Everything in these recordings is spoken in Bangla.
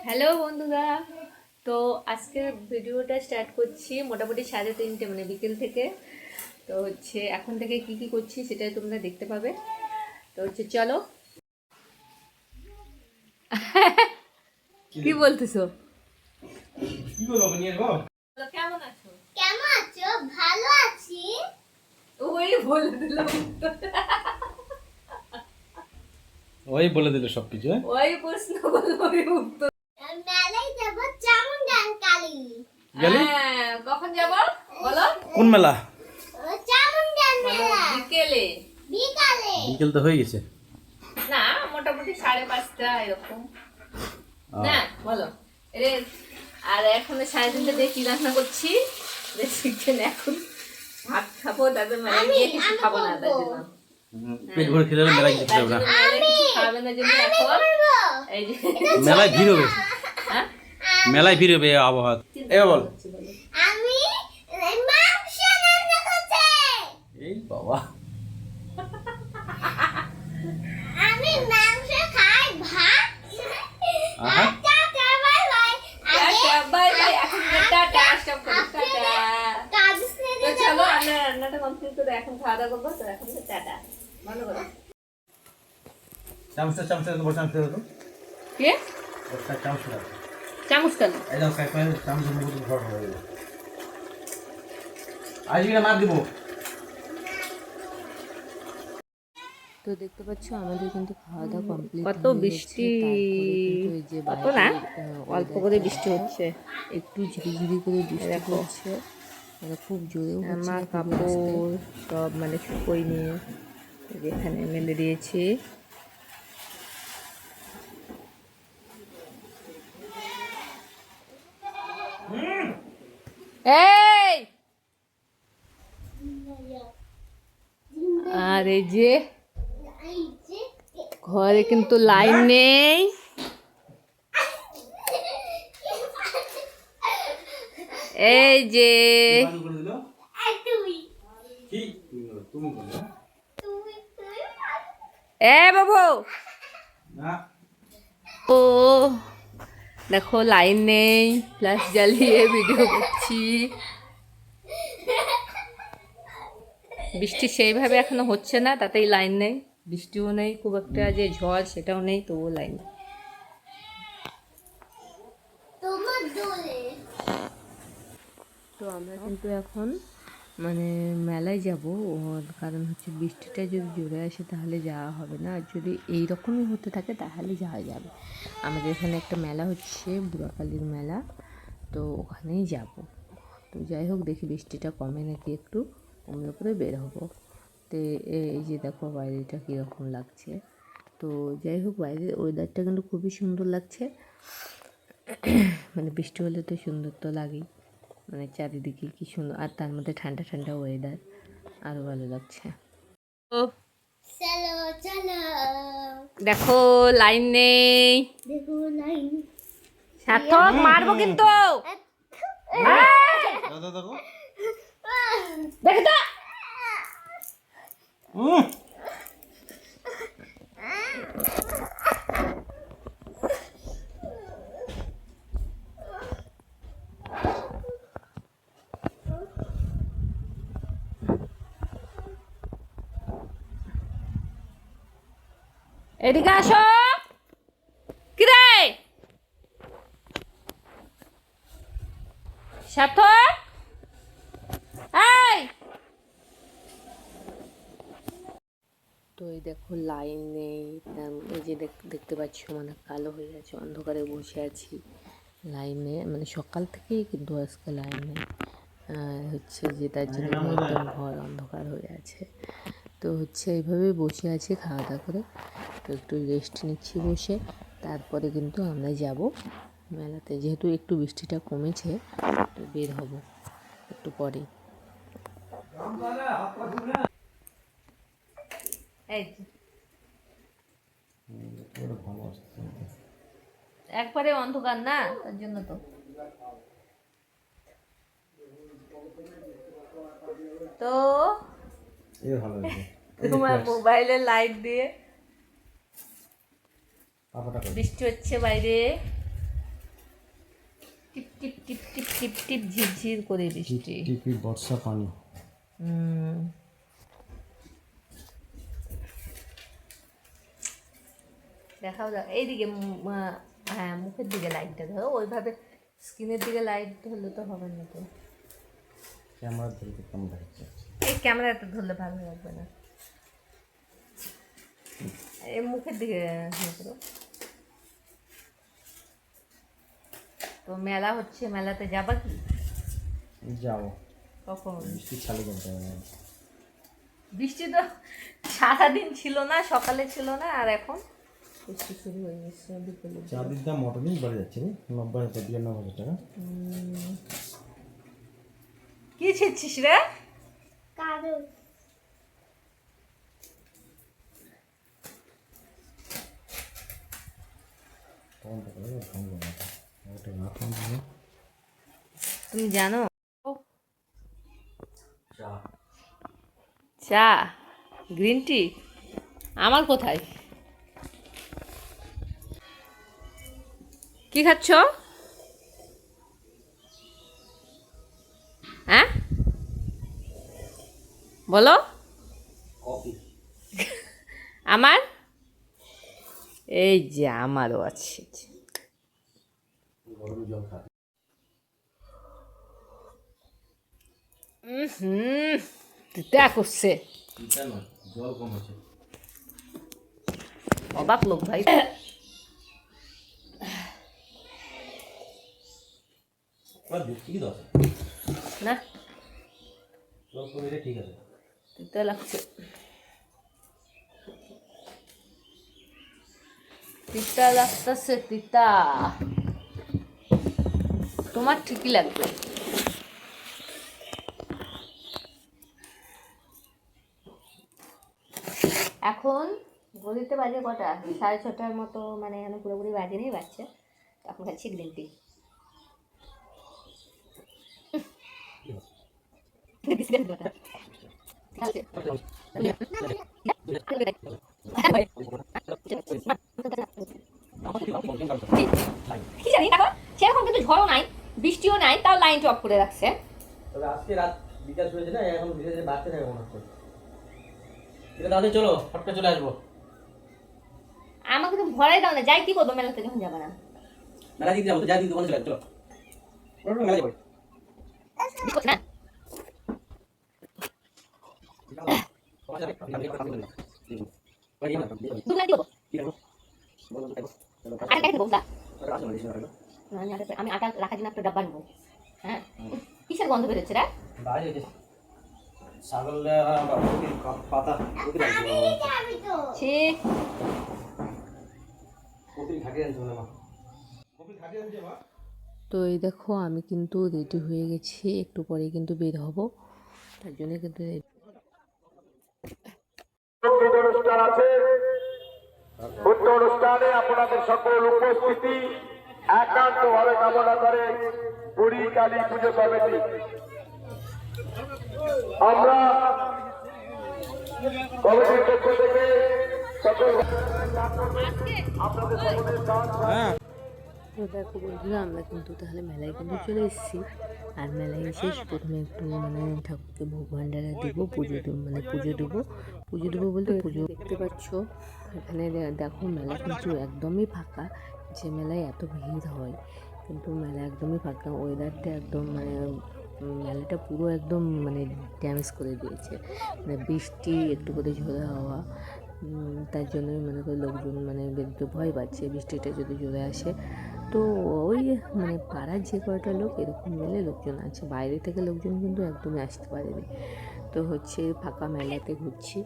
হ্যালো বন্ধুরা, তো আজকে ভিডিওটা স্টার্ট করছি মোটামুটি 3:30 মানে বিকেল থেকে। তো হচ্ছে এখন থেকে কি কি করছি সেটা তোমরা দেখতে পাবে। তো হচ্ছে চলো। কি বলতেছো? কেমন আছো? কেমন আছো? ভালো আছি। ওই বলে দিল, ওই বলে দিল সবকিছু। ওই প্রশ্ন করলো, ওই উত্তর। মেলায় যাব চামুন্ডানকালী। কখন যাব বলো? কোন মেলা? চামুন্ডান মেলা। বিকেলে। বিকালে। বিকেল তো হয়ে গেছে না, মোটামুটি 5:30 এরকম। না বলো এরে। আর এখন 3:30 দিয়ে কি রান্না করছি চিকেন। এখন ভাত খাবো, তারপর মানে গিয়ে কিছু খাবো না, তার জন্য পেট ভরে খেলে মেলায় যেতে হবে না। খাবে না জন্য এখন এই যে মেলায় ভিড় হবে, হ্যাঁ মেলায় ভিড় হবে আবহাওয়া। এ বল। আমি মাংস রান্না করছি। এই বাবা, আমি মাংস খাই, ভাত আহা। আর tata bye bye. Tata bye bye. এখন টাটা স্টপ করো, টাটা। কাজ তো সেরে চলো আমরা রান্নাটা কমপ্লিট করে এখন খাওয়া দাওয়া করবো। তো এখন তো টাটা বন্ধ করো। চামচটা বড় চামচ দাও। কে একটা চামচ দাও। চামচ কেন? এই দাও কাই চামচের মধ্যে ভর হয়ে গেল। আজকে না মার দিব। তো দেখতে পাচ্ছ আমাদের কিন্তু খাওয়া দাওয়া কমপ্লিট কত হয়ে বৃষ্টি, গেছে। তারপরে কিন্তু এই যে কত না অল্প করে weather-টা বৃষ্টি হচ্ছে, একটু ঝিরিঝিরি করে বৃষ্টি দেখো। হচ্ছে, মানে খুব জোরেও হচ্ছে আমার না, খুবই আস্তে। কাপড় সব মানে শুকোই নিয়ে যেখানে মেলে দিয়েছি। এই আর এই যে ঘরে কিন্তু লাইন নেই। এই যে করে দিল। তুই কি তুমি বলো তুই তুই এ বাবু, না। ও দেখো লাইন নেই, ফ্ল্যাশ জ্বালিয়ে ভিডিও করছি। বৃষ্টি সেইভাবে এখনো হচ্ছে না, তাতেই লাইন নেই। বৃষ্টিও নেই খুব একটা, যে ঝড় সেটাও নেই, তবুও লাইন। তোমার দোলে। তো আমরা কিন্তু এখন মানে মেলায় যাব, ওর কারণ হচ্ছে বৃষ্টিটা যদি জোরে আসে তাহলে যাওয়া হবে না, আর যদি এই রকমই হতে থাকে তাহলে যাওয়া যাবে। আমাদের এখানে একটা মেলা হচ্ছে, বুড়াকালীর মেলা, তো ওখানেই যাব। তো যাই হোক, দেখি বৃষ্টিটা কমে নাকি একটু, কমলে করে বের হবো। তো এই যে দেখো বাইরেটা কীরকম লাগছে। তো যাই হোক, বাইরের ওয়েদারটা কিন্তু খুবই সুন্দর লাগছে। মানে বৃষ্টি হলে তো সুন্দর তো লাগেই, মানে চারিদিকে কি সুন্দর, আর তার মধ্যে ঠান্ডা ঠান্ডা ওয়েদার, আরও ভালো লাগছে। ও চলো চলো। দেখো লাইন নেই, দেখো লাইন। সার্থক মারবো কিন্তু। দাদা দেখো। দেখো তো এদিকে আসো। কিরে সার্থক, এই তো এই দেখো লাইন নেই, এই যে দেখতে পাচ্ছ মানে কালো হয়ে আছে, অন্ধকারে বসে আছি। লাইনে মানে সকাল থেকেই কিন্তু আজকে লাইন নেই, হচ্ছে যে তার জন্য একদম ঘর অন্ধকার হয়ে আছে। তো হচ্ছে এইভাবেই বসে আছি খাওয়া দাওয়া করে, তো একটু রেস্ট নিচ্ছি বসে। তারপরে কিন্তু আমরা যাব মেলাতে, যেহেতু একটু বৃষ্টিটা কমেছে, তো বের হব একটু পরে। এই যে। একবারে অন্ধকার না, তার জন্য তো। তো এ ভালো হয়েছে তোমার মোবাইলের লাইট দিয়ে পাপাটা করে বৃষ্টি হচ্ছে বাইরে, টিপ টিপ টিপ টিপ টিপ টিপ ঝিরঝির করে বৃষ্টি। টিপি বর্ষা পানি দেখাও দাও এইদিকে, হ্যাঁ মুখের দিকে লাইটটা ধরো, ওইভাবে স্ক্রিনের দিকে লাইট ধরলে তো হবে না তো। ক্যামেরা ধরে কেমন দেখাচ্ছে এই ক্যামেরাটা ধরলে ভালো লাগবে না, এই মুখের দিকে করো। তো মেলা হচ্ছে, মেলাতে যাবা কি? যাও কখন? বৃষ্টি চালু করতে হবে বৃষ্টি তো সারাদিন ছিল না, সকালে ছিল না, আর এখন বৃষ্টি শুরু হয়ে গেছে বিকেলে। চাঁদির দাম মোটামুটি বেড়ে যাচ্ছে রে 90,000 টাকা। কি ছিচ্ছিস রে? কাগজ কম টাকা লাগে কম লাগে ওটা না কম লাগে তুমি জানো চা চা গ্রিন টি আমার কোথায়? কি খাচ্ছ? হ্যাঁ বলো। কফি আমার এই যে আমারও আছে। গরম জল খা তিতা করছে, চিন্তা নয় জল কম আছে অবাক লোক ভাই। দেখছি কি দরকার না জল কমে ঠিক আছে তিতা লাগছে, তিতা লাগতেছে তিতা। তোমার ঠিকই লাগবে। এখন ঘড়িতে বাজে কটা? 6:30 মতো, মানে এখন পুরোপুরি বাজেনি, বাজছে এখন খাচ্ছি গ্রিন টি। কি জানি দেখো, সেরকম কিন্তু ঝড়ও নাই বৃষ্টিও নাই, তাও লাইনটা অফ করে রাখছে। তবে আজকে রাত বিকাশ হয়েছে না, এখন ধীরে ধীরে বাড়তে থাকে মনে হচ্ছে। এটা তাহলে চলো ফটকে চলে আসবো। আমাকে তো ভরাই দাও না, যাই কি করবো মেলাতে যখন যাবে না? মেলা দিতে যাবো তো, যাই দিন দোকানে চলে আসবো, চলো মেলা যাবো। না দুলা দিব আটা দেবো না, আমি আটা রাখার জন্য একটা ডাব্বা নেবো। হ্যাঁ কিসের গন্ধ বেরোচ্ছে রে? ছাগল পাতা আমি তো ছি, কপির ঘাটি আনছে মা, কপির ঘাটি আনছে মা। তো এই দেখো আমি কিন্তু রেডি হয়ে গেছি, একটু পরে কিন্তু বের হব, তার জন্য কিন্তু অনুষ্ঠান আছে। উক্ত অনুষ্ঠানে আপনাদের সকল উপস্থিতি একান্তভাবে কামনা করে বুড়ি কালী পুজো কমিটি। আমরা কমিটির পক্ষ থেকে সকল আপনাদের সকলের দান তো দেখো বন্ধুরা, আমরা কিন্তু তাহলে মেলায় কিন্তু চলে এসেছি। আর মেলায় এসে প্রথমে একটু মানে ঠাকুরকে ভোগ ভান্ডারা দেবো, পুজো দেবো, মানে পুজো দেবো বলতে পুজো। দেখতে পাচ্ছ এখানে দেখো মেলা কিন্তু একদমই ফাঁকা, যে মেলায় এত ভিড় হয় কিন্তু মেলা একদমই ফাঁকা। ওয়েদারটা একদম মানে মেলাটা পুরো একদম মানে ড্যামেজ করে দিয়েছে, মানে বৃষ্টি একটু করে ঝোড়ো হাওয়া, তার জন্যই মনে করি লোকজন মানে বেরোতে ভয় পাচ্ছে বৃষ্টিটা যদি জোরে আসে। তো ওই মানে পাড়ার যে কয়টা লোক এরকম মেলে লোকজন আছে, বাইরে থেকে লোকজন কিন্তু একদমই আসতে পারেনি। তো হচ্ছে ফাঁকা মেলাতে ঘুরছি।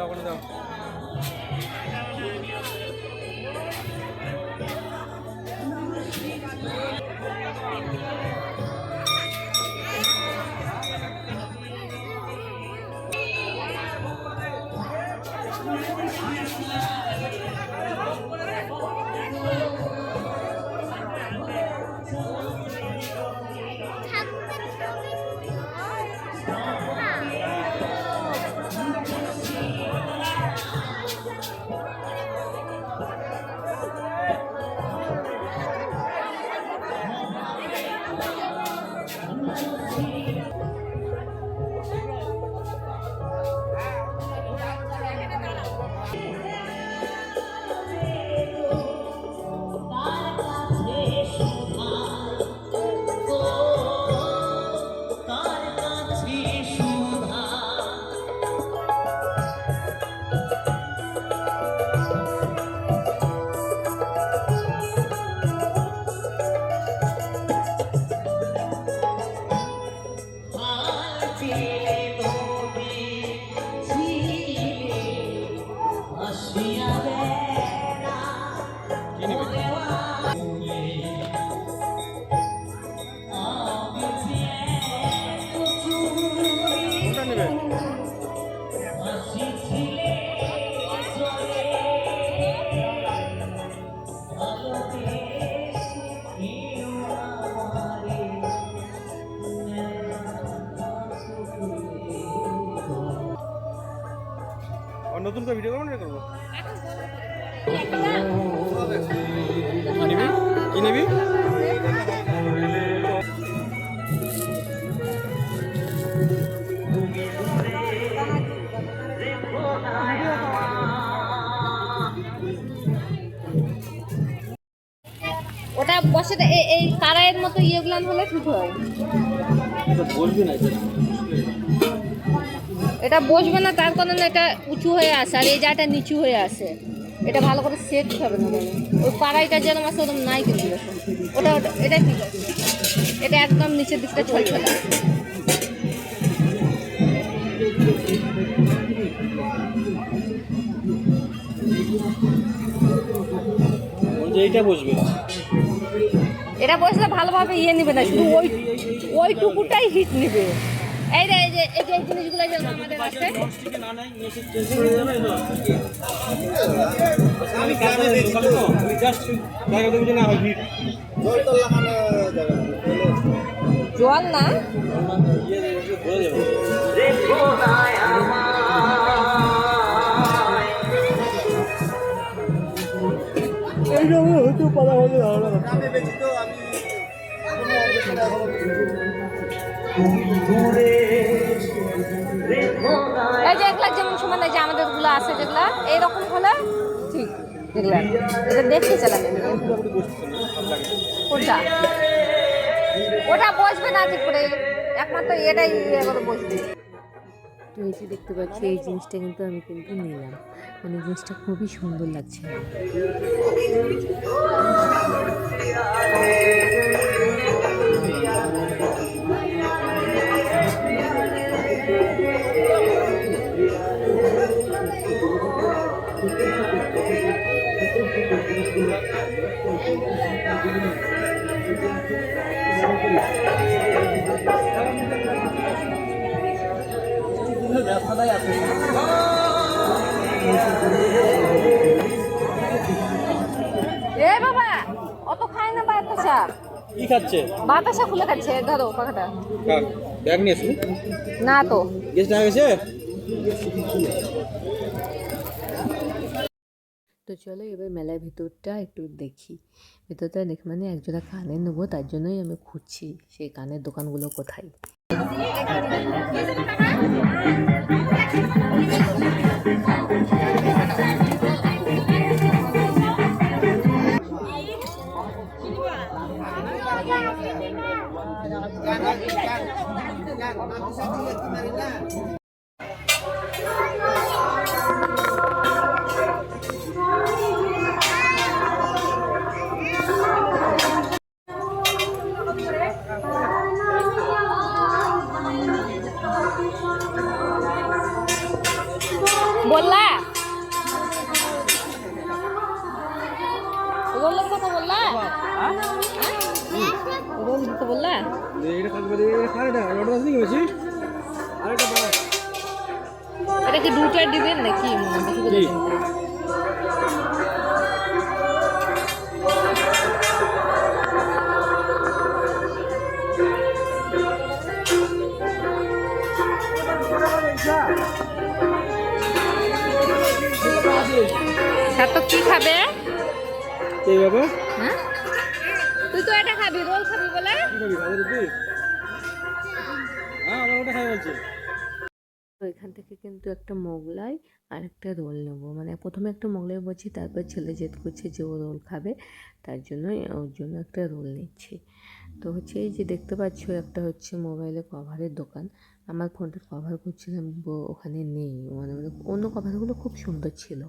দাও ওখানে দাও। কোনটা নেবে? আর নতুন করে ভিডিও করবো না করবো? কি নিবি? কি নিবি? ওটা বসে এই কারাইয়ের মতো ইয়েগুলো হলে ঠিক হয়। বলবি না এটা বসবে না, তার কারণে এটা উঁচু হয়ে আসে আর এই জায়গাটা নিচু হয়ে আসে। এটা ভালো করে সেট হবে না, মানে ওই পাড়াইটা যেরকম আছে ওরকম নাই, কিন্তু ওটা এটা ঠিক আছে। এটা একদম নিচের দিকটা ছলছলা। এইটা বসবে, এটা বসলে ভালোভাবে ইয়ে নেবে না, শুধু ওইটুকুটাই হিট নেবে। এই রে, এই যে জিনিসগুলো যেমন আমাদের আছে, জল না এই যে এগুলা যেমন সমান, এই যে আমাদের গুলো আছে যেগুলা এইরকম হলে ঠিক। দেখলাম এটা দেখতে চালাবে কোনটা, ওটা বসবে না ঠিক করে, একমাত্র এটাই এবার বসবে। তো এই যে দেখতে পাচ্ছি এই জিনিসটা কিন্তু আমি নিলাম, মানে জিনিসটা খুবই সুন্দর লাগছে। এ বাবা অত খায় না বাতাসা। কি খাচ্ছে? বাতাসা খুলে খাচ্ছে, ধরো পাখাটা। ব্যাগ নিয়ে আসুন না তো গেস্ট হয়ে গেছে। তো চলো এবার মেলার ভিতরটা একটু দেখি। ভিতরটা দেখে মানে একজোড়া কানের নেবো, তার জন্যই আমি খুঁজছি সেই কানের দোকানগুলো কোথায়। বললা রোলের কথা বললা রোল দিতে বললা এটা কি দুটা দিবেন নাকি তো কি খাবে হ্যাঁ তুই তো এটা খাবি রোল খাবি বলে তো এখান থেকে কিন্তু একটা মোগলাই আর একটা রোল নেবো, মানে প্রথমে একটা মোগলাই বলছি, তারপর ছেলে জেদ করছে যে ও রোল খাবে, তার জন্যই ওর জন্য একটা রোল নিচ্ছি। তো হচ্ছে এই যে দেখতে পাচ্ছ একটা হচ্ছে মোবাইলের কভারের দোকান। আমার ফোনটার কভার করছিলাম, ওখানে নেই, মানে অন্য কভারগুলো খুব সুন্দর ছিল।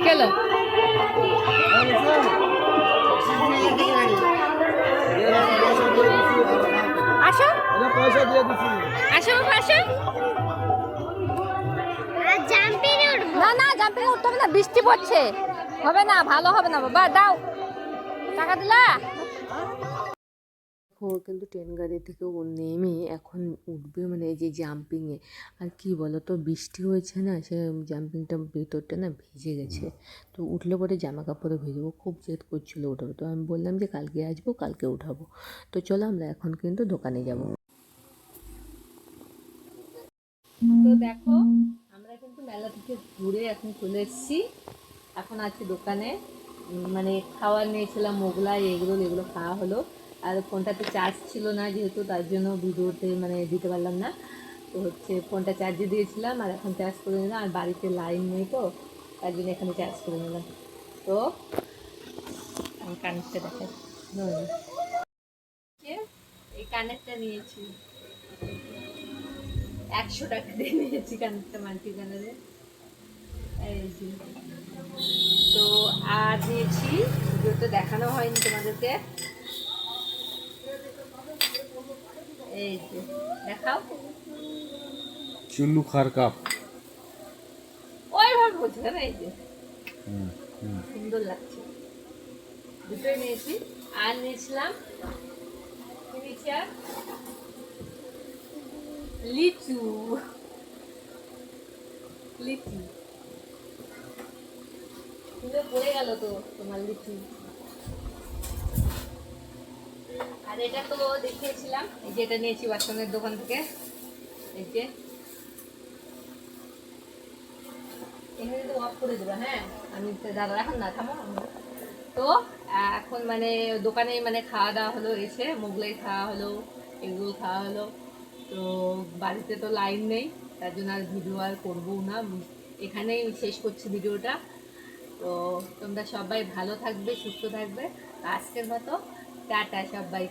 কেলো আসো আসো আসো না না জাম্পিং উঠতে হবে না, বৃষ্টি পড়ছে, হবে না, ভালো হবে না বাবা, দাও টাকা দিলা। ও কিন্তু ট্রেন গাড়ি থেকে ও নেমে এখন উঠবে, মানে এই যে জাম্পিংয়ে। আর কি বলো তো, বৃষ্টি হয়েছে না, সে জাম্পিংটা ভেতরটা না ভিজে গেছে, তো উঠলে পরে জামা কাপড়ে ভিজে, ও খুব জেদ করছিলো উঠাবো, তো আমি বললাম যে কালকে আসবো, কালকে উঠাবো। তো চলো আমরা এখন কিন্তু দোকানে যাব। তো দেখো আমরা কিন্তু মেলা থেকে ঘুরে এখন চলে এসেছি, এখন আছি দোকানে, মানে খাওয়ার নিয়েছিলাম মোগলাই এগরোল, এগুলো খাওয়া হলো। আর ফোনটাতে চার্জ ছিল না যেহেতু, তার জন্য ভিডিওতে মানে দিতে পারলাম না। তো হচ্ছে ফোনটা চার্জে দিয়েছিলাম আর এখন চার্জ করে নিলাম, আর বাড়িতে লাইন নেই তো তার জন্য এখানে চার্জ করে নিলাম। তো আমি কানেরটা দেখাই, এই কানেরটা নিয়েছি 100 টাকা দিয়ে নিয়েছি, কানেরটা মাল্টি কালারের। এই যে তো আর দিয়েছি, ভিডিওতে দেখানো হয়নি তোমাদেরকে, এই যে দেখাও চুল্লু খার কাপ, ওইভাবে বলছিল না, এই যে সুন্দর লাগছে, দুটোই নিয়েছি। আর নিয়েছিলাম কি নিয়েছি আর লিচু, লিচু সুন্দর পড়ে গেল তো তোমার লিচু। আর এটা তো দেখিয়েছিলাম, এই যে এটা নিয়েছি বাসনের দোকান থেকে, এই যে এখানে তো অফ করে দেবো, হ্যাঁ আমি দাদা এখন না থামো। তো এখন মানে দোকানে মানে খাওয়া দাওয়া হলো, এসে মোগলাই খাওয়া হলো, এগুলো খাওয়া হলো। তো বাড়িতে তো লাইন নেই, তার জন্য আর ভিডিও আর করবো না, এখানেই শেষ করছি ভিডিওটা। তো তোমরা সবাই ভালো থাকবে, সুস্থ থাকবে, আজকের মতো টাটা সবাই।